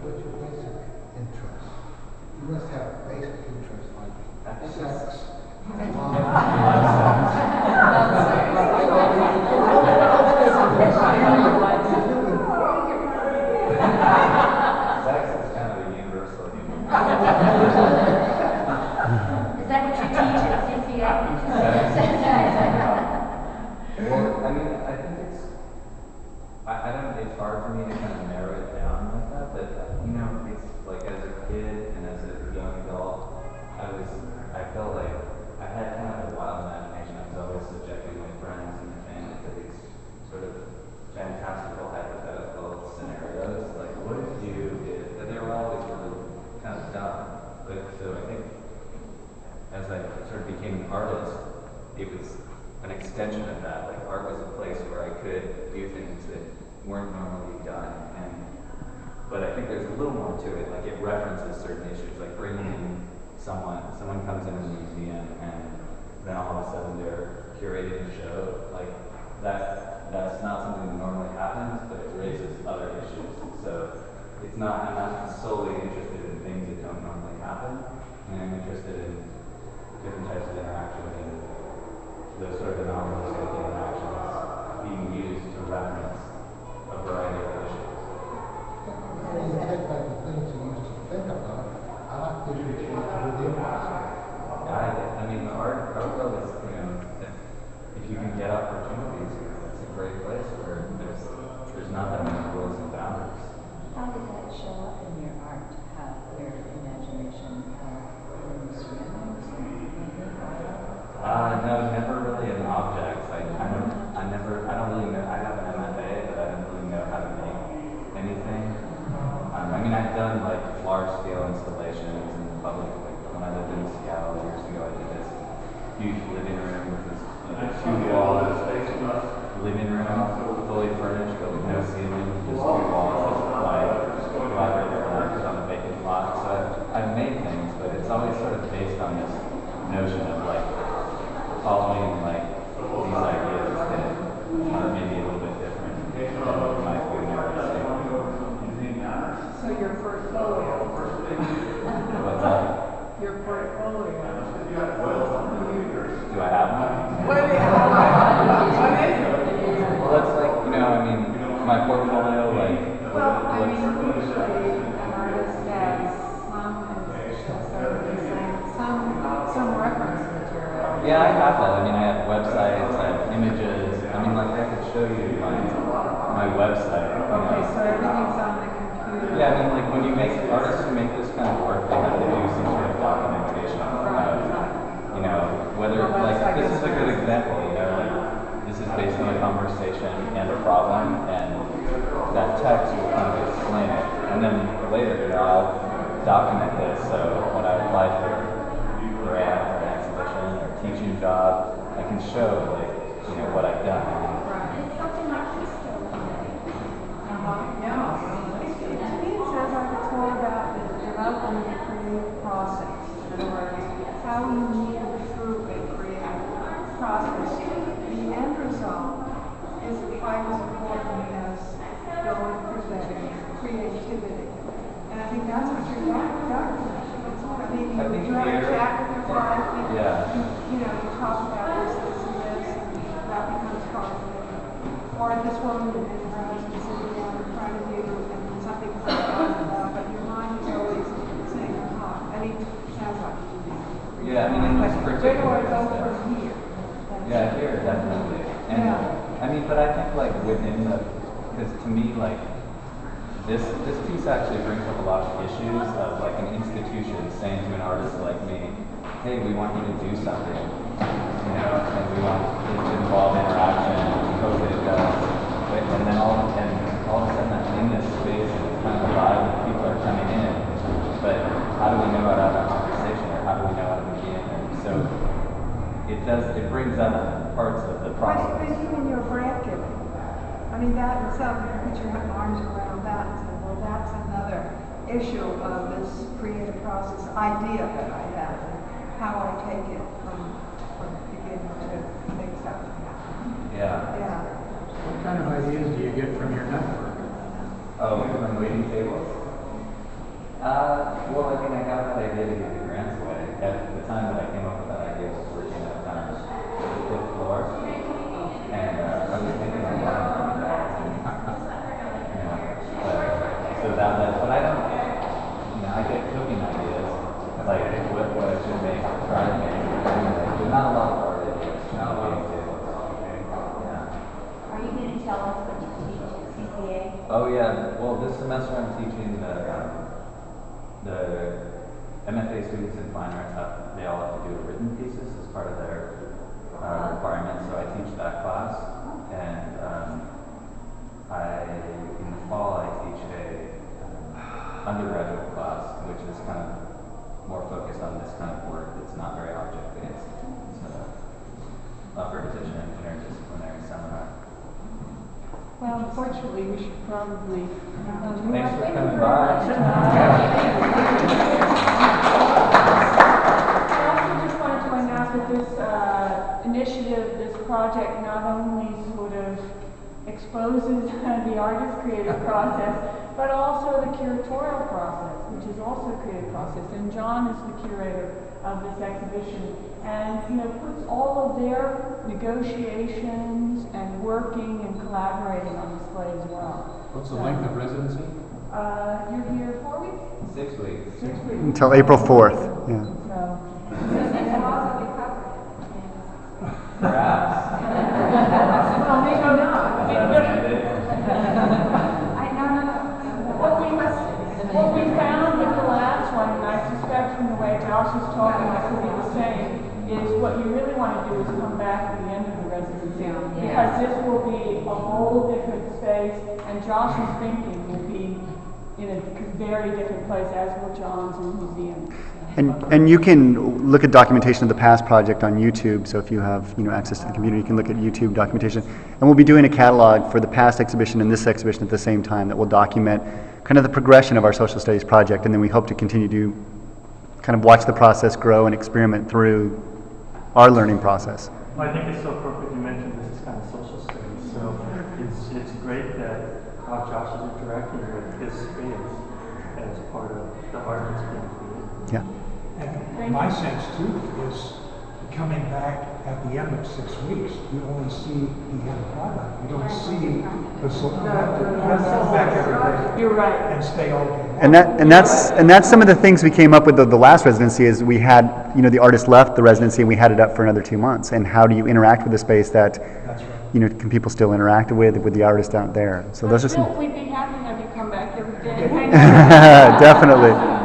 what's your basic interest? You must have basic interests like sex. Sex is kind of a universal human. Is that what you teach at CCA? Well, I mean, I think I don't, it's hard for me to kind of narrow it down like that, but, you know, it's like as a kid and as a young adult, I felt like I had kind of a wild imagination. I was always subjecting my friends and my family to these sort of fantastical, hypothetical scenarios. Like, what if you did, but they were always really kind of dumb. But so I think as I sort of became an artist, it was an extension of that. Like, art was a place where I could do things that weren't normally done. But I think there's a little more to it. Like, it references certain issues, like bringing in someone comes in a museum and then all of a sudden they're curating a show. Like, that's not something that normally happens, but it raises other issues. So I'm not solely interested in things that don't normally happen. I mean, I'm interested in different types of interactions and those sort of anomalous interactions being used to reference a variety of issues. When you take like the things you used to think about, I like visual change with the impossible. I mean, the art world is, you know, if you can get opportunities, it's a great place where there's not that many rules and boundaries. How did that show up in your art? How your imagination in ceramics? No, never really in objects. I don't really know. I have an MFA, but I don't really know how to make anything. I mean, I've done like large-scale installations in the public. Like when I lived in Seattle years ago, I did this huge living room with this two-wall living room, fully furnished, but with no ceiling, just two walls. My collaborator and I put on a vacant lot. So I've made things, but it's always sort of based on this notion of like following like these ideas that are maybe a little bit different than you might do in art. So your portfolio. What's that? Your portfolio. Do I have one? What is it? Well, that's like, you know, I mean, my portfolio, like, Well, I mean, usually an artist has some reference material. yeah, I have that. I mean, I have websites, I have images. I mean, like, I could show you my website. Okay, so everything's on the computer. Yeah, I mean, like, when you make, artists who make this kind of work, they have to do some sort of documentation of, you know, whether, like, this is a good example, you know, like, this is based on a conversation and a problem, and that text will kind of explain it. And then later, you know, I'll document this, so when I apply for a grant or an exhibition or teaching job, I can show, like, you know, what I've done. It's something like this still. Yeah. To me, it sounds like it's more about the development of the creative process. In other words, how you move through a creative process. The end result is quite as important as going through that creativity. And I think that's what you're documenting. I mean, you have a chat with your wife, and you know, you talk about this, and that becomes part of it. Or this woman in her husband sitting down in front of you, and something comes out, but your mind is always saying, I mean, it sounds like Yeah, I mean, in this particular where do I go instance. from here? Yeah, here, definitely. And, I mean, but I think, like, within the, because to me, like, this piece actually brings up a lot of issues of, like, an institution saying to an artist like me, hey, we want you to do something, you know, and we want it to involve interaction, and we hope it does. And then all of a sudden, I'm in this space, and it's kind of alive, and people are coming in, but how do we know how to have a conversation, or how do we know how to begin? And so it brings up parts of the process. But even your grant giving, I mean, that itself, you put your arms around that and say, well, that's another issue of this creative process idea that I have, and how I take it from beginning to make something happen. Yeah. What kind of ideas do you get from your network? Oh, from waiting tables? Well, I mean, I got that idea to give the grants away. At the time that I came up with that idea, I was working at the fifth floor, and I was thinking a lot of that. So that led, but I don't, I get cooking ideas, like what I should make, try to make, but not a lot of art ideas. Not a lot of tables. Yeah. Are you going to tell us what you teach at CPA? Oh yeah. Well, this semester I'm teaching the MFA students in fine arts. They all have to do a written thesis as part of their requirements. So I teach that class, and in the fall I teach a undergraduate class, which is kind of more focused on this kind of work. It's not very object based. It's upper division interdisciplinary seminar. Well, unfortunately, we should probably. Thanks for coming by. I also just wanted to announce that this initiative, this project, not only sort of exposes the artist creative process, but also the curatorial process, which is also a creative process. And John is the curator of this exhibition, and puts all of their negotiations and working and collaborating on display as well. What's the length of residency? You're here 4 weeks? 6 weeks. 6 weeks. Until April 4th, yeah. So. Perhaps. Well, maybe not. Is that a mandate? What we found with the last one, and I suspect from the way Josh is talking, this will be the same, is what you really want to do is come back at the end of the residency. Because this will be a whole different space, and Josh's thinking will be in a very different place, as will John's in the museum. And you can look at documentation of the past project on YouTube. So if you have access to the computer, you can look at YouTube documentation. And we'll be doing a catalog for the past exhibition and this exhibition at the same time that will document kind of the progression of our social studies project. And then we hope to continue to kind of watch the process grow and experiment through our learning process. Well, I think it's so appropriate you mentioned this is kind of social studies. So it's great that how Josh is interacting with his space as part of the art that's being created. Yeah. And my sense too is coming back at the end of 6 weeks, you only see the end product. You don't see the so you have to come back every day. You're right. And stay all day. And that's some of the things we came up with the last residency is we had the artist left the residency and we had it up for another 2 months. And how do you interact with the space that That's right. can people still interact with the artist out there? So those are some We'd be happy to have you come back every day. definitely.